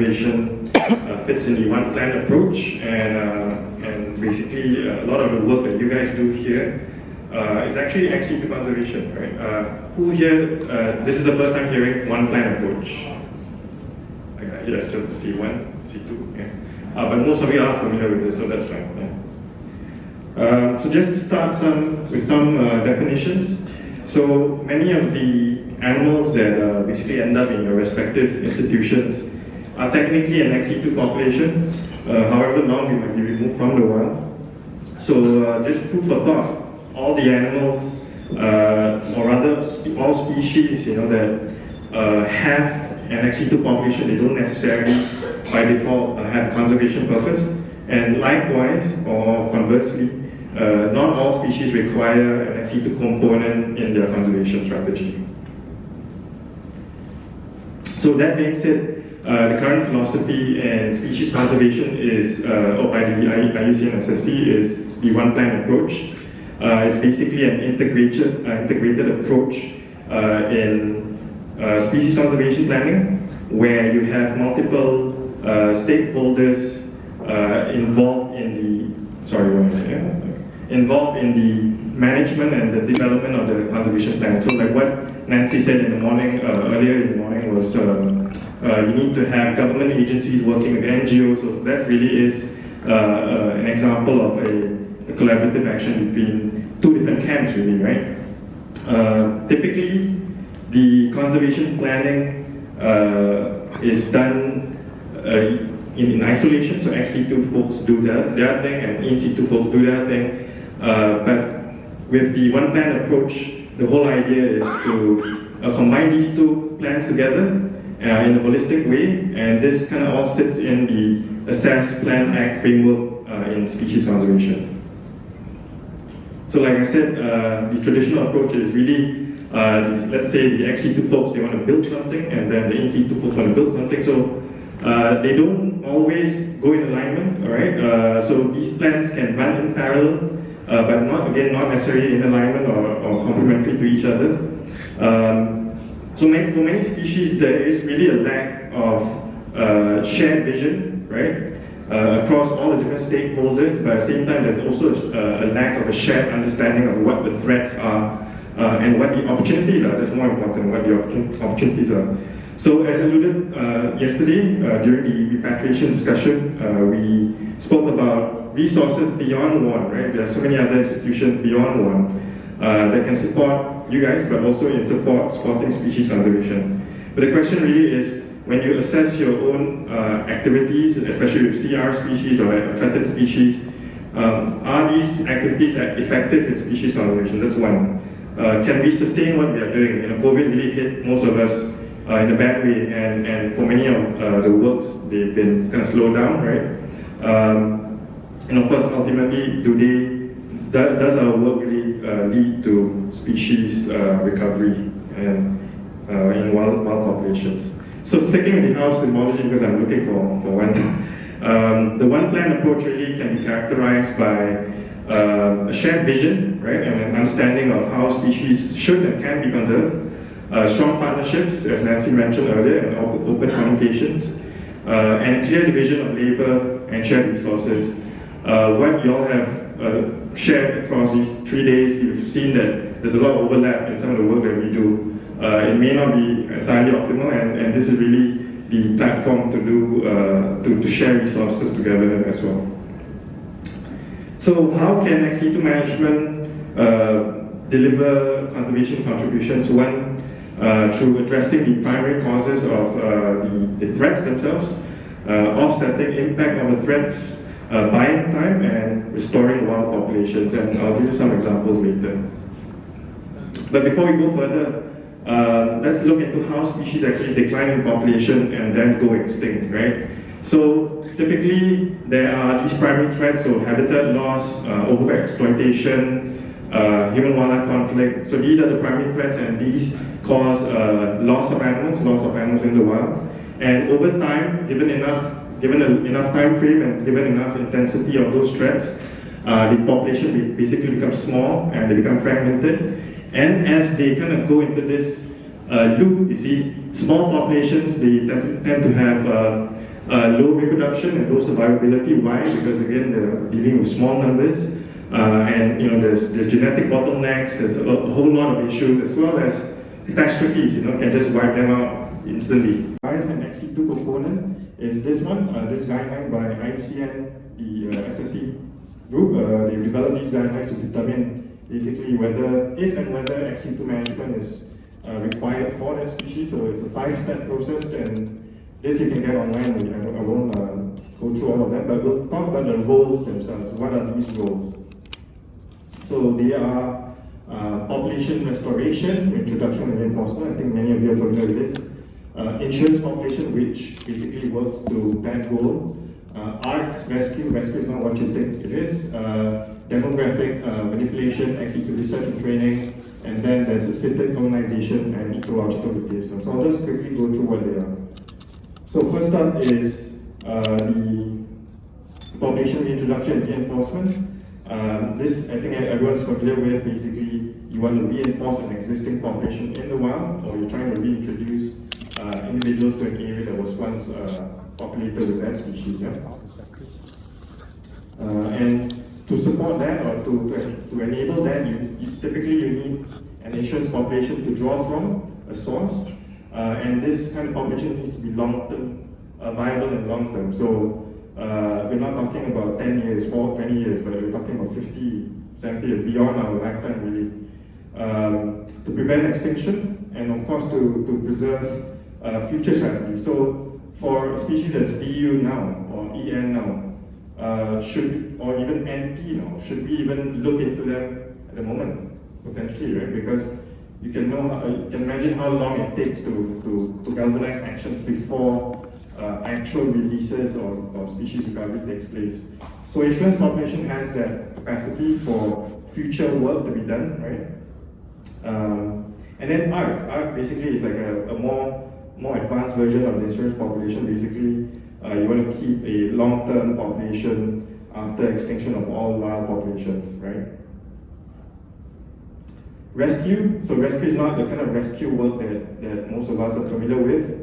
conservation fits in the one plan approach, and basically a lot of the work that you guys do here is actually ex situ conservation, right? Who here, this is the first time hearing one plan approach? Okay, yes, so C1, C2, yeah. But most of you are familiar with this, so that's fine. Yeah. So just to start with some definitions. So many of the animals that basically end up in your respective institutions are technically an ex situ population, however long they might be removed from the wild. So just food for thought. All the animals, or rather all species, that have an ex situ population, they don't necessarily by default have conservation purpose. And likewise, or conversely, not all species require an ex situ component in their conservation strategy. So that being said, the current philosophy in species conservation is, or by the IUCN SSC, is the one plan approach. It's basically an integrated approach in species conservation planning, where you have multiple stakeholders involved in the management and the development of the conservation plan. So like what Nancy said in the morning, earlier in the morning was you need to have government agencies working with NGOs. So that really is an example of a collaborative action between two different camps, really, right? Typically, the conservation planning is done in isolation, so ex situ folks do their thing and in situ folks do their thing. But with the one plan approach, the whole idea is to combine these two plans together in a holistic way, and this kind of all sits in the Assess, Plan, Act framework in species conservation. So like I said, the traditional approach is really, let's say the ex situ folks, they want to build something, and then the in situ folks want to build something. So they don't always go in alignment, all right? So these plans can run in parallel, but not necessarily in alignment or complementary to each other. So for many species, there is really a lack of shared vision, right? Across all the different stakeholders, but at the same time, there's also a lack of a shared understanding of what the threats are and what the opportunities are. That's more important, what the opportunities are. So as alluded yesterday during the repatriation discussion, we spoke about resources beyond one, right? There are so many other institutions beyond one that can support you guys, but also in supporting species conservation. But the question really is, when you assess your own activities, especially with CR species or threatened species, are these activities effective in species conservation? That's one. Can we sustain what we are doing? COVID really hit most of us in a bad way, and for many of the works, they've been kind of slowed down, right? And of course, ultimately, does our work really lead to species recovery and in wild populations? So sticking with the house symbology, because I'm looking for one, the one plan approach really can be characterized by a shared vision, right, and an understanding of how species should and can be conserved, strong partnerships, as Nancy mentioned earlier, and open communications, and clear division of labor and shared resources. What you all have shared across these 3 days, you've seen that there's a lot of overlap in some of the work that we do. It may not be entirely optimal, and this is really the platform to do to share resources together as well. So how can ex situ management deliver conservation contributions? One, through addressing the primary causes of the threats themselves, offsetting impact of the threats, buying time, and restoring wild populations. And I'll give you some examples later. But before we go further, let's look into how species actually decline in population and then go extinct, right? So typically there are these primary threats, so habitat loss, overexploitation, human-wildlife conflict. So these are the primary threats, and these cause loss of animals in the wild. And over time, given enough time frame and given enough intensity of those threats, the population basically becomes small and they become fragmented. And as they kind of go into this loop, you see, small populations, they tend to have low reproduction and low survivability. Why? Because again, they're dealing with small numbers, and there's genetic bottlenecks. There's a whole lot of issues, as well as catastrophes. Can just wipe them out instantly. Bias and XE2 component is this one. This guideline by ICN, the SSE group. They developed these guidelines to determine basically if and whether XE2 management is required for that species. So it's a 5-step process, and this you can get online. I won't go through all of them, but we'll talk about the roles themselves. What are these roles? So they are population restoration, introduction and reinforcement. I think many of you are familiar with this. Insurance population, which basically works to that goal. ARC, rescue is not what you think it is. Demographic manipulation, XE2 research and training, and then there's assisted colonization and ecological replacement. So I'll just quickly go through what they are. So first up is the population reintroduction and reinforcement. This, I think everyone's familiar with. Basically, you want to reinforce an existing population in the wild, or you're trying to reintroduce individuals to an area that was once populated with that species. Yeah? And to support that, or to enable that, typically you need an insurance population to draw from, a source, and this kind of population needs to be long-term, viable and long-term. So we're not talking about 10 years, 20 years, but we're talking about 50, 70 years, beyond our lifetime really. To prevent extinction, and of course to preserve future strategies. So for a species that's VU now, or EN now, or even NP now, should we even look into them at the moment, potentially, right? Because you can imagine how long it takes to galvanize action before actual releases or species recovery takes place. So insurance population has that capacity for future work to be done, right? And then ARC basically is like a more advanced version of the insurance population. Basically, you want to keep a long-term population after extinction of all wild populations, right? Rescue. So rescue is not the kind of rescue work that most of us are familiar with.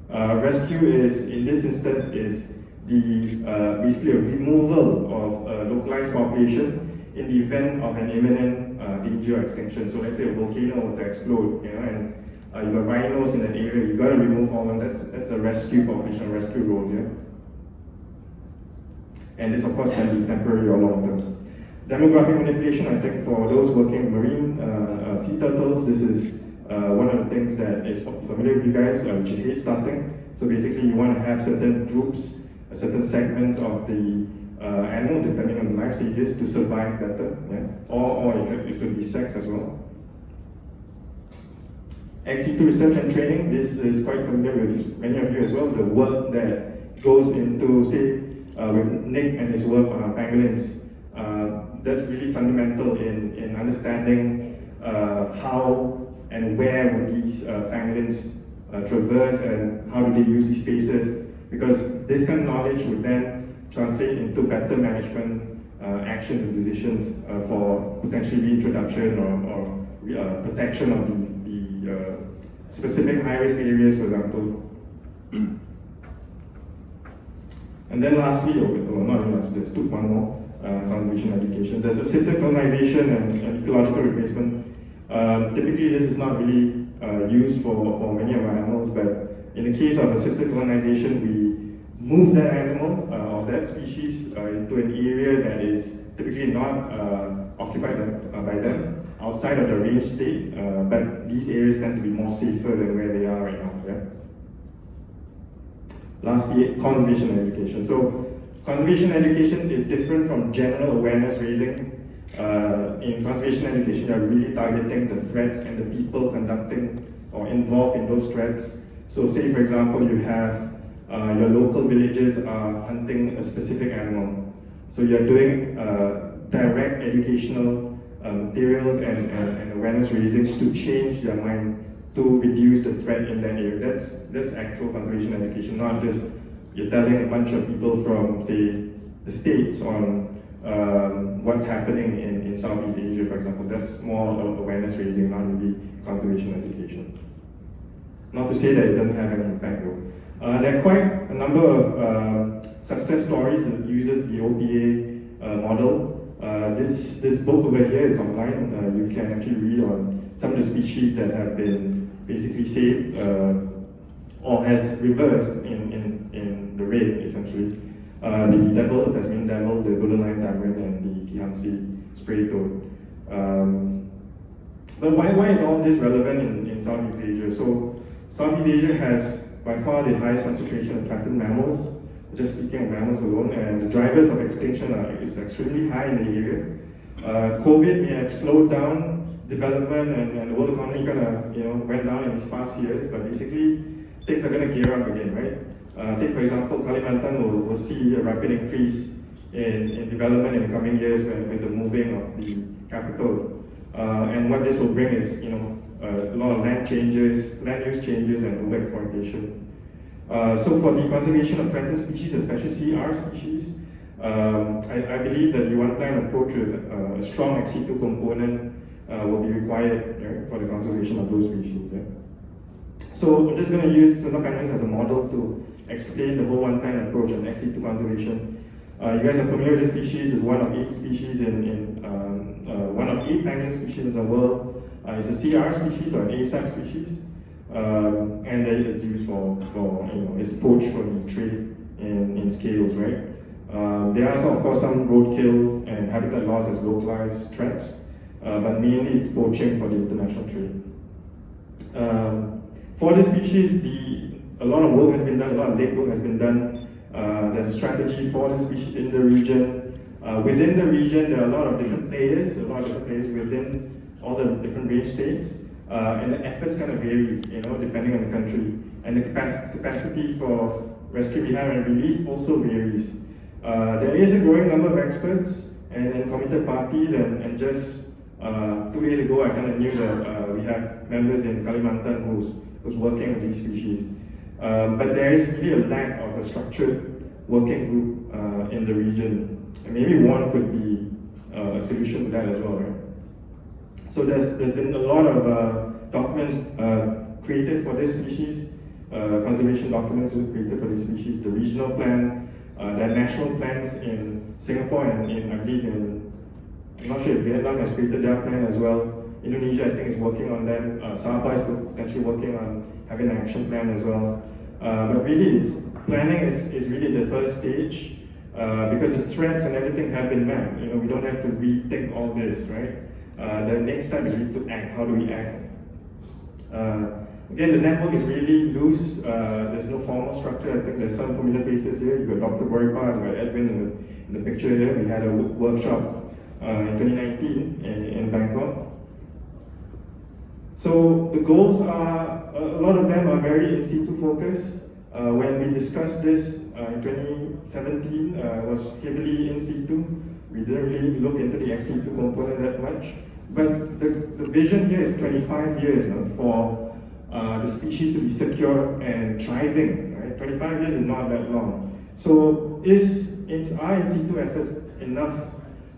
Rescue is, in this instance, is the basically a removal of a localized population in the event of an imminent danger or extinction. So let's say a volcano were to explode, and you got rhinos in an area, you got to remove all of them. That's a rescue population, rescue role, yeah. And this, of course, can be temporary or long term. Demographic manipulation, I think for those working with marine sea turtles, this is one of the things that is familiar with you guys, which is head starting. So basically, you want to have certain groups, certain segments of the animal, depending on the life stages, to survive better. Yeah? Or it could be sex as well. XE2 research and training, this is quite familiar with many of you as well. The work that goes into, say, with Nick and his work on pangolins. That's really fundamental in understanding how and where would these pangolins traverse, and how do they use these spaces, because this kind of knowledge would then translate into better management actions and decisions for potentially reintroduction or protection of the specific high-risk areas, for example. And then lastly, not even lastly, let's do one more, conservation education. There's assisted colonization and ecological replacement. Typically, this is not really used for many of our animals, but in the case of assisted colonization, we move that animal or that species into an area that is typically not occupied by them, outside of the range state, but these areas tend to be more safer than where they are right now. Yeah? Lastly, conservation education. So conservation education is different from general awareness raising. In conservation education, you're really targeting the threats and the people conducting or involved in those threats. So say, for example, you have your local villages are hunting a specific animal. So you're doing direct educational materials and awareness raising to change their mind, to reduce the threat in that area. That's actual conservation education, not just you're telling a bunch of people from, say, the States on what's happening in Southeast Asia, for example. That's more awareness raising, not really conservation education. Not to say that it doesn't have any impact though. There are quite a number of success stories that uses the OPA model. This book over here is online. You can actually read on some of the species that have been basically saved or has reversed in the rate, essentially. The devil, the Tasmanian devil, the golden lion tamarin, and the Kihamsi spray toad. But why is all this relevant in Southeast Asia? So Southeast Asia has by far the highest concentration of threatened mammals, just speaking of mammals alone, and the drivers of extinction is extremely high in the area. COVID may have slowed down development and the world economy kind of went down in these past years, but basically things are going to gear up again, right? Take for example, Kalimantan will see a rapid increase in development in the coming years with the moving of the capital. And what this will bring is a lot of land use changes and overexploitation. So for the conservation of threatened species, especially CR species, I believe that the one plan approach with a strong ex situ component will be required, right, for the conservation of those species. Yeah? So I'm just going to use Sunda penguins as a model to explain the whole one plan approach on ex situ conservation. You guys are familiar with this species. It's one of 8 species one of 8 penguin species in the world. It's a CR species or an ASAP species, and then it's used for it's poached for the trade in scales, right? There are also, of course, some roadkill and habitat loss as localized threats, but mainly it's poaching for the international trade. For this species, a lot of work has been done, a lot of late work has been done. There's a strategy for the species in the region. Within the region, there are a lot of different players within all the different range states, and the efforts kind of vary, depending on the country. And the capacity for rescue, rehab, and release also varies. There is a growing number of experts and committed parties, and just 2 days ago, I kind of knew that we have members in Kalimantan who's working with these species. But there is really a lack of a structured working group in the region. And maybe one could be a solution to that as well, right? So there's been a lot of documents created for this species, conservation documents created for this species, the regional plan, there are national plans in Singapore and I believe I'm not sure if Vietnam has created their plan as well. Indonesia, I think, is working on them. Sabah is potentially working on having an action plan as well. But really, planning is really the first stage because the threats and everything have been mapped. We don't have to rethink all this, right? The next step is really to act. How do we act? Again, the network is really loose. There's no formal structure. I think there's some familiar faces here. You've got Dr. Boripa, you've got Edwin in the picture here. We had a workshop in 2019 in Bangkok. So the goals are, a lot of them are very in situ focused. When we discussed this in 2017, it was heavily in situ. We didn't really look into the ex situ component that much. But the vision here is 25 years for the species to be secure and thriving. Right? 25 years is not that long. So are in situ efforts enough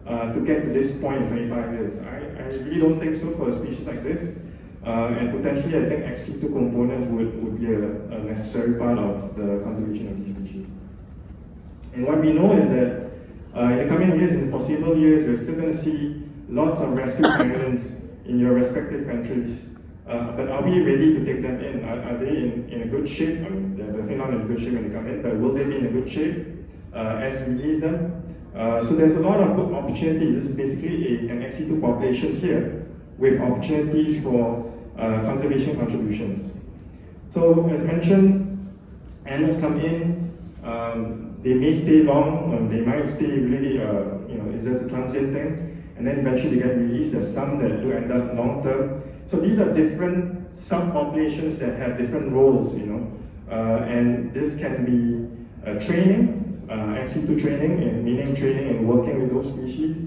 to get to this point in 25 years? I really don't think so for a species like this. And potentially, I think ex situ components would be a necessary part of the conservation of these species. And what we know is that in the coming years, in the foreseeable years, we're still going to see lots of rescue penguins in your respective countries. But are we ready to take them in? Are they in a good shape? I mean, they're definitely not in a good shape when they come in, but will they be in a good shape as we release them? So there's a lot of good opportunities. This is basically an ex situ population here with opportunities for conservation contributions. So as mentioned, animals come in, they may stay long, they might stay really, it's just a transient thing, and then eventually they get released. There's some that do end up long term. So these are different subpopulations that have different roles, and this can be training, ex situ training, meaning training and working with those species.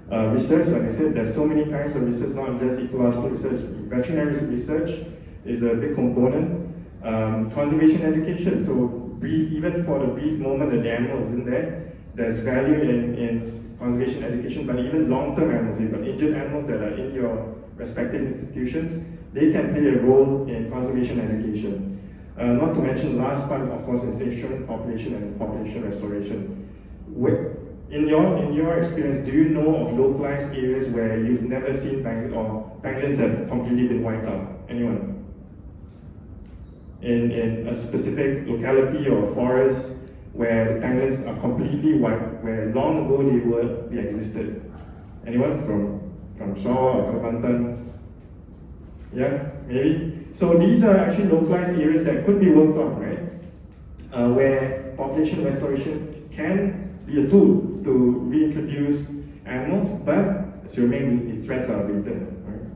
Research, like I said, there's so many kinds of research, not just ecological research. Veterinary research is a big component. Conservation education, so even for the brief moment that the animal is in there, there's value in conservation education, but even long-term animals, you've got injured animals that are in your respective institutions, they can play a role in conservation education. Not to mention the last part, of course, is insurance population and population restoration. In your experience, do you know of localized areas where you've never seen pangolins or pangolins have completely been wiped out? Anyone? In a specific locality or forest where the pangolins are completely wiped, where long ago they existed? Anyone from Shaw or Kalimantan? Yeah, maybe. So these are actually localized areas that could be worked on, right? Where population restoration can be a tool to reintroduce animals, but assuming the threats are abated, right?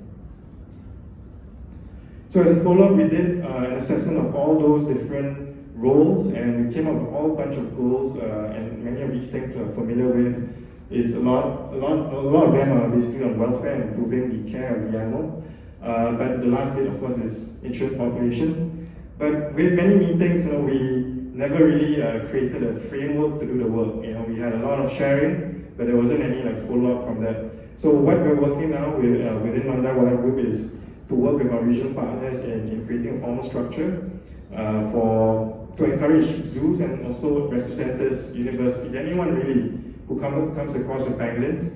So as a follow-up, we did an assessment of all those different roles, and we came up with a whole bunch of goals, and many of these things we're familiar with. Is a lot of them are basically on welfare and improving the care of the animal. But the last bit, of course, is insurance population. But with many meetings, we never really created a framework to do the work. We had a lot of sharing, but there wasn't any follow-up from that. So what we're working now with, within Mandai Wildlife Group is to work with our regional partners in creating a formal structure to encourage zoos and also rescue centers, universities, anyone really who comes across with pangolins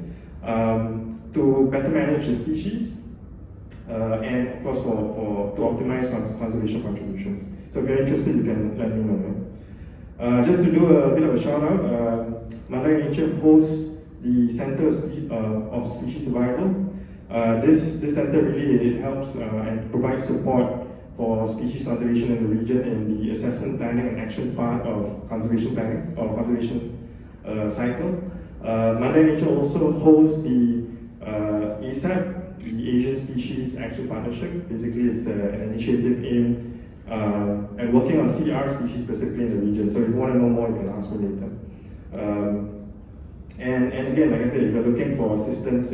to better manage the species and of course to optimize conservation contributions. So if you're interested, you can let me know. Just to do a bit of a shout out, Mandai Nature hosts the Center of Species Survival. This center really helps and provides support for species conservation in the region in the assessment, planning, and action part of conservation planning or conservation cycle. Mandai Nature also hosts the ASAP, the Asian Species Action Partnership. Basically, it's an initiative aimed at working on CR species specifically in the region. So if you want to know more, you can ask me later. And again, like I said, if you're looking for assistance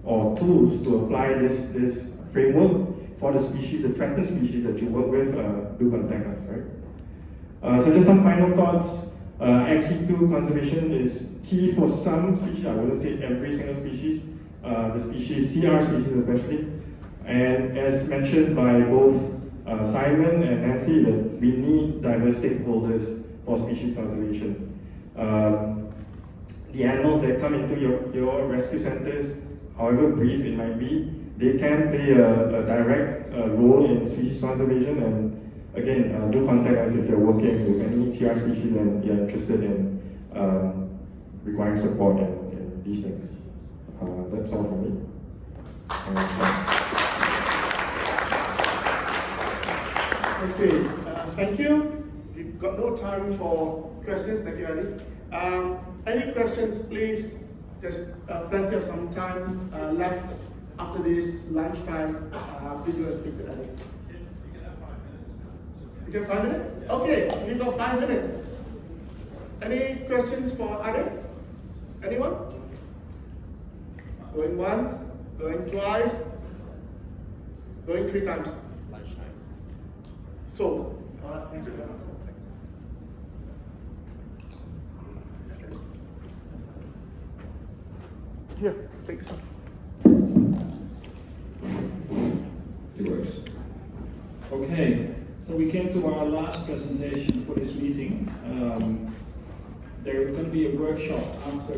or tools to apply this framework for the species, the threatened species that you work with, do contact us, right? So just some final thoughts. Situ conservation is key for some species. I wouldn't say every single species. The species, CR species especially. And as mentioned by both Simon and Nancy, that we need diverse stakeholders for species conservation. The animals that come into your rescue centers, however brief it might be, they can play a direct role in species conservation. And again, do contact us if you're working with any CR species and you're interested in requiring support in these things. That's all from me. Okay, thank you. We've got no time for questions. Thank you, Ali. Any questions, please? There's plenty of some time left after this lunchtime. Please let us speak to Ali. You get 5 minutes? Okay, we've got 5 minutes. Any questions for Ali? Anyone? Going once, going twice, going 3 times. Lunchtime. So, thank you very much. Here, take some. It works. Okay, so we came to our last presentation for this meeting. There's going to be a workshop after